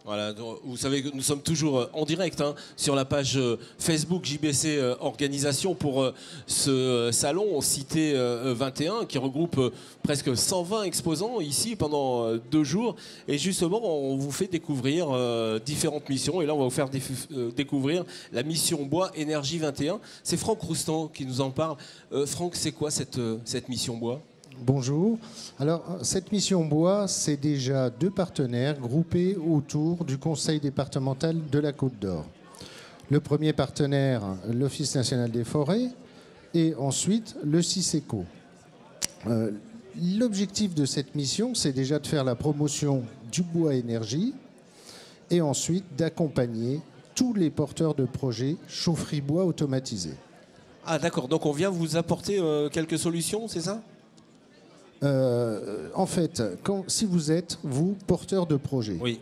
Voilà, donc, vous savez que nous sommes toujours en direct hein, sur la page Facebook JBC Organisation pour ce salon Cité 21 qui regroupe presque 120 exposants ici pendant 2 jours. Et justement, on vous fait découvrir différentes missions. Et là, on va vous faire découvrir la mission Bois Énergie 21. C'est Franck Roustan qui nous en parle. Franck, c'est quoi cette mission Bois ? Bonjour. Alors, cette mission bois, c'est déjà 2 partenaires groupés autour du Conseil départemental de la Côte d'Or. Le premier partenaire, l'Office national des forêts, et ensuite le CICECO. L'objectif de cette mission, c'est déjà de faire la promotion du bois énergie et ensuite d'accompagner tous les porteurs de projets chaufferie bois automatisés. Ah d'accord, donc on vient vous apporter quelques solutions, c'est ça ? En fait, si vous êtes, vous, porteur de projet, oui,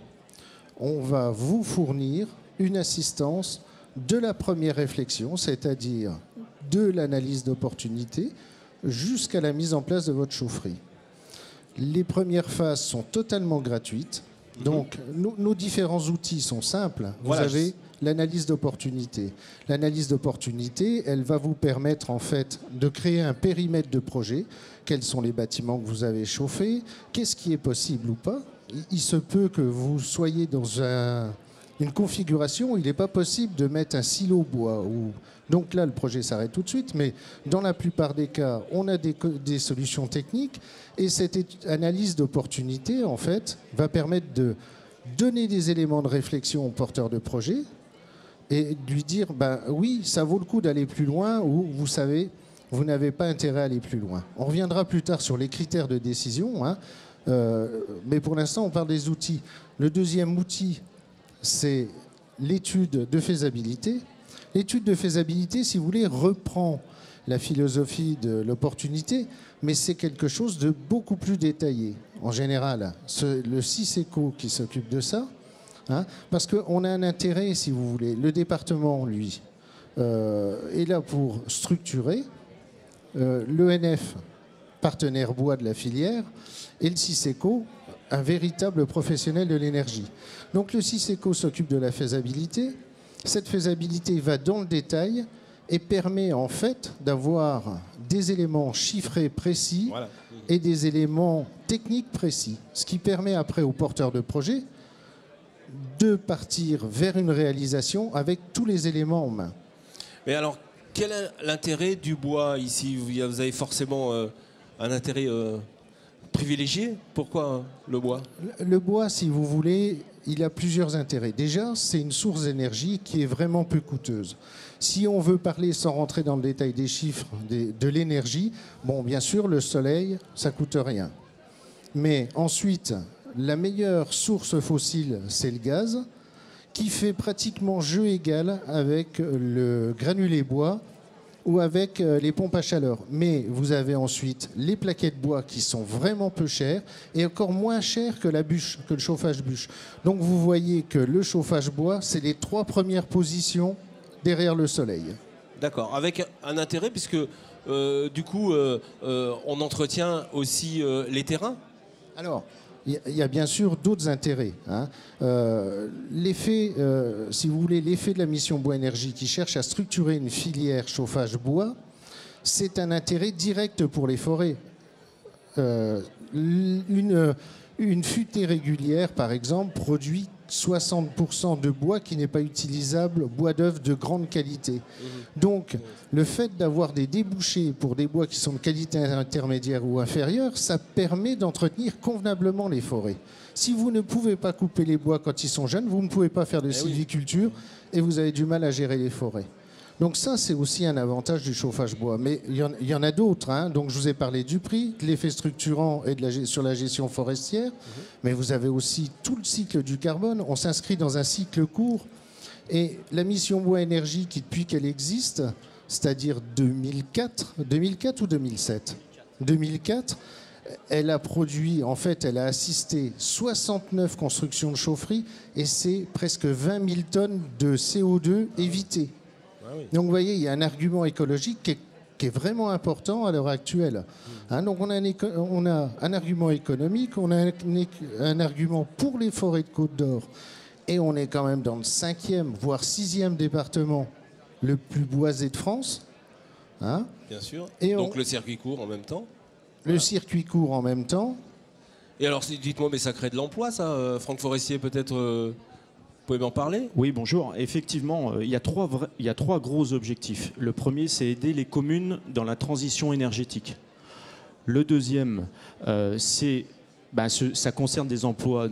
on va vous fournir une assistance de la première réflexion, c'est-à-dire de l'analyse d'opportunité jusqu'à la mise en place de votre chaufferie. Les premières phases sont totalement gratuites. Donc, nos différents outils sont simples. Vous avez l'analyse d'opportunité. L'analyse d'opportunité, elle va vous permettre en fait de créer un périmètre de projet. Quels sont les bâtiments que vous avez chauffés? Qu'est-ce qui est possible ou pas? Il se peut que vous soyez dans une configuration où il n'est pas possible de mettre un silo bois. Donc là, le projet s'arrête tout de suite. Mais dans la plupart des cas, on a des solutions techniques. Et cette analyse d'opportunité, en fait, va permettre de donner des éléments de réflexion au porteur de projet et lui dire, ben oui, ça vaut le coup d'aller plus loin, ou vous savez, vous n'avez pas intérêt à aller plus loin. On reviendra plus tard sur les critères de décision, hein, mais pour l'instant, on parle des outils. Le deuxième outil, c'est l'étude de faisabilité. L'étude de faisabilité, si vous voulez, reprend la philosophie de l'opportunité, mais c'est quelque chose de beaucoup plus détaillé. En général, le CICECO qui s'occupe de ça, hein, parce qu'on a un intérêt, si vous voulez. Le département, lui, est là pour structurer. L'ENF, partenaire bois de la filière, et le CICECO, un véritable professionnel de l'énergie. Donc le CICECO s'occupe de la faisabilité. Cette faisabilité va dans le détail et permet en fait d'avoir des éléments chiffrés précis et des éléments techniques précis. Ce qui permet après aux porteurs de projet de partir vers une réalisation avec tous les éléments en main. Mais alors, quel est l'intérêt du bois ici? Vous avez forcément un intérêt privilégié. Pourquoi le bois? Le bois, si vous voulez, il a plusieurs intérêts. Déjà, c'est une source d'énergie qui est vraiment peu coûteuse. Si on veut parler, sans rentrer dans le détail des chiffres, de l'énergie, bon, bien sûr, le soleil, ça coûte rien. Mais ensuite, la meilleure source fossile, c'est le gaz, qui fait pratiquement jeu égal avec le granulé bois ou avec les pompes à chaleur. Mais vous avez ensuite les plaquettes bois qui sont vraiment peu chères et encore moins chères que la bûche, que le chauffage bûche. Donc vous voyez que le chauffage bois, c'est les 3 premières positions derrière le soleil. D'accord, avec un intérêt puisque du coup on entretient aussi les terrains. Alors, il y a bien sûr d'autres intérêts, hein. L'effet, si vous voulez, l'effet de la mission Bois Énergie qui cherche à structurer une filière chauffage bois, c'est un intérêt direct pour les forêts. Une futaie régulière, par exemple, produit 60% de bois qui n'est pas utilisable, bois d'œuvre de grande qualité. Donc, le fait d'avoir des débouchés pour des bois qui sont de qualité intermédiaire ou inférieure, ça permet d'entretenir convenablement les forêts. Si vous ne pouvez pas couper les bois quand ils sont jeunes, vous ne pouvez pas faire de sylviculture et vous avez du mal à gérer les forêts. Donc ça, c'est aussi un avantage du chauffage bois. Mais il y en a d'autres, hein. Donc je vous ai parlé du prix, de l'effet structurant et sur la gestion forestière. Mais vous avez aussi tout le cycle du carbone. On s'inscrit dans un cycle court. Et la mission Bois Énergie, qui depuis qu'elle existe, c'est-à-dire 2004 ou 2007 2004, elle a produit, en fait, elle a assisté 69 constructions de chaufferies et c'est presque 20 000 tonnes de CO2 évitées. Donc vous voyez, il y a un argument écologique qui est vraiment important à l'heure actuelle. Hein, donc on a un argument économique, on a un argument pour les forêts de Côte d'Or Et on est quand même dans le 5e, voire 6e département le plus boisé de France. Hein. Bien sûr. Et donc le circuit court en même temps. Le circuit court en même temps. Et alors, dites-moi, mais ça crée de l'emploi, ça, Franck Forestier, peut-être vous pouvez m'en parler? Oui, bonjour. Effectivement, il y a trois gros objectifs. Le premier, c'est aider les communes dans la transition énergétique. Le deuxième, ça concerne des emplois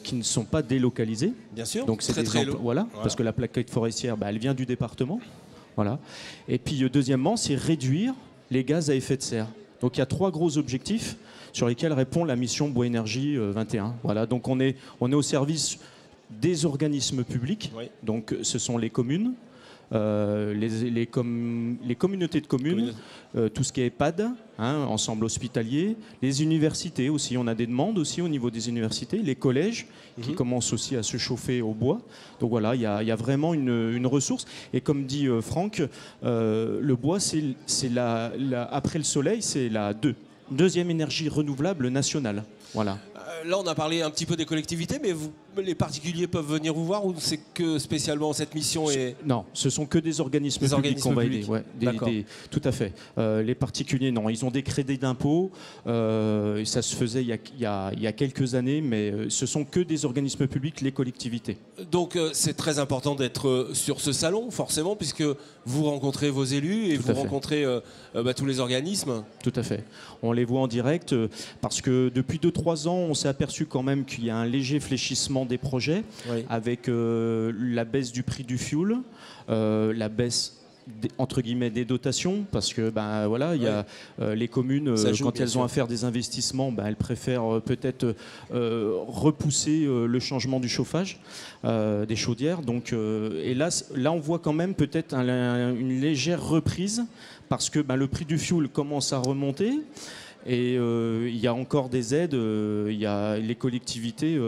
qui ne sont pas délocalisés. Bien sûr. Donc c'est des emplois, voilà, parce que la plaquette forestière, elle vient du département. Voilà. Et puis deuxièmement, c'est réduire les gaz à effet de serre. Donc il y a 3 gros objectifs sur lesquels répond la mission Bois Énergie 21. Voilà. Donc on est au service des organismes publics. Oui. Donc ce sont les communes, les communautés de communes, tout ce qui est EHPAD, ensemble hospitalier, les universités aussi, on a des demandes aussi au niveau des universités, les collèges qui commencent aussi à se chauffer au bois. Donc voilà, il y a vraiment une ressource. Et comme dit Franck, le bois, c'est après le soleil, c'est la deuxième énergie renouvelable nationale. Voilà. Là, on a parlé un petit peu des collectivités, mais les particuliers peuvent venir vous voir ou c'est que spécialement cette mission Non, ce sont que des organismes publics qu'on va aider. Ouais, tout à fait. Les particuliers, non. Ils ont des crédits d'impôt. Ça se faisait il y a quelques années, mais ce sont que des organismes publics, les collectivités. Donc, c'est très important d'être sur ce salon, forcément, puisque vous rencontrez vos élus et vous rencontrez tous les organismes. Tout à fait. On les voit en direct parce que depuis 2-3 ans, on s'est aperçu quand même qu'il y a un léger fléchissement des projets, oui, avec la baisse du prix du fioul, la baisse entre guillemets des dotations, parce que voilà, il y a les communes quand elles ont à faire des investissements, elles préfèrent peut-être repousser le changement du chauffage des chaudières. Donc et là on voit quand même peut-être une légère reprise parce que le prix du fioul commence à remonter. Et il y a encore des aides, les collectivités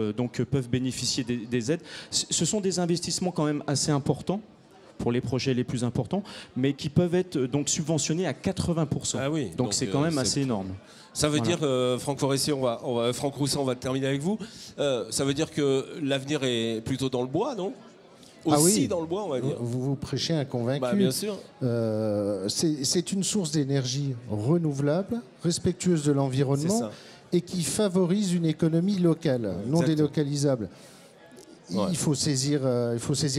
peuvent bénéficier des aides. Ce sont des investissements quand même assez importants pour les projets les plus importants, mais qui peuvent être donc subventionnés à 80%. Ah oui, donc c'est quand même assez énorme. Ça veut dire, Franck Forestier, Franck Roussin, on va terminer avec vous. Ça veut dire que l'avenir est plutôt dans le bois, non ? Aussi dans le bois, on va dire. Vous prêchez un convaincu. Bien sûr. C'est une source d'énergie renouvelable, respectueuse de l'environnement et qui favorise une économie locale, non délocalisable. Il faut saisir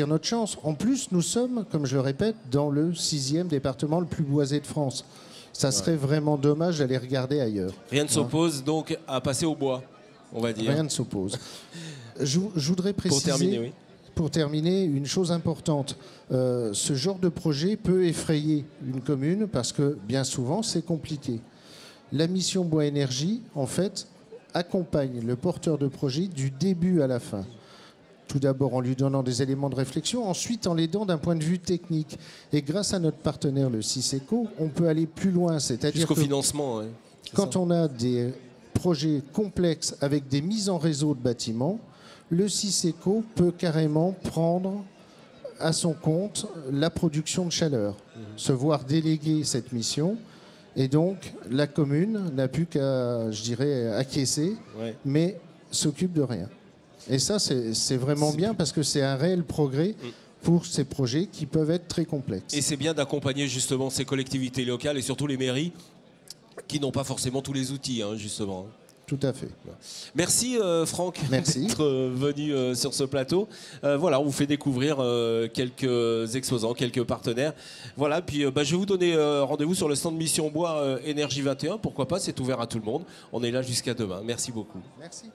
notre chance. En plus, nous sommes, comme je le répète, dans le 6e département le plus boisé de France. Ça serait vraiment dommage d'aller regarder ailleurs. Rien ne s'oppose donc à passer au bois, on va dire. Rien ne s'oppose. Je voudrais préciser... Pour terminer, une chose importante, ce genre de projet peut effrayer une commune parce que bien souvent c'est compliqué. La mission Bois Énergie, en fait, accompagne le porteur de projet du début à la fin. Tout d'abord en lui donnant des éléments de réflexion, ensuite en l'aidant d'un point de vue technique. Et grâce à notre partenaire, le CICECO, on peut aller plus loin. C'est-à-dire jusqu'au financement. Ouais. Quand on a des projets complexes avec des mises en réseau de bâtiments, le CICECO peut carrément prendre à son compte la production de chaleur, se voir déléguer cette mission. Et donc, la commune n'a plus qu'à, je dirais, acquiescer, mais s'occupe de rien. Et ça, c'est vraiment bien parce que c'est un réel progrès pour ces projets qui peuvent être très complexes. Et c'est bien d'accompagner justement ces collectivités locales et surtout les mairies qui n'ont pas forcément tous les outils, justement. Tout à fait. Merci Franck d'être venu sur ce plateau. Voilà, on vous fait découvrir quelques exposants, quelques partenaires. Voilà, puis je vais vous donner rendez-vous sur le stand Mission Bois Énergie 21. Pourquoi pas, c'est ouvert à tout le monde. On est là jusqu'à demain. Merci beaucoup. Merci.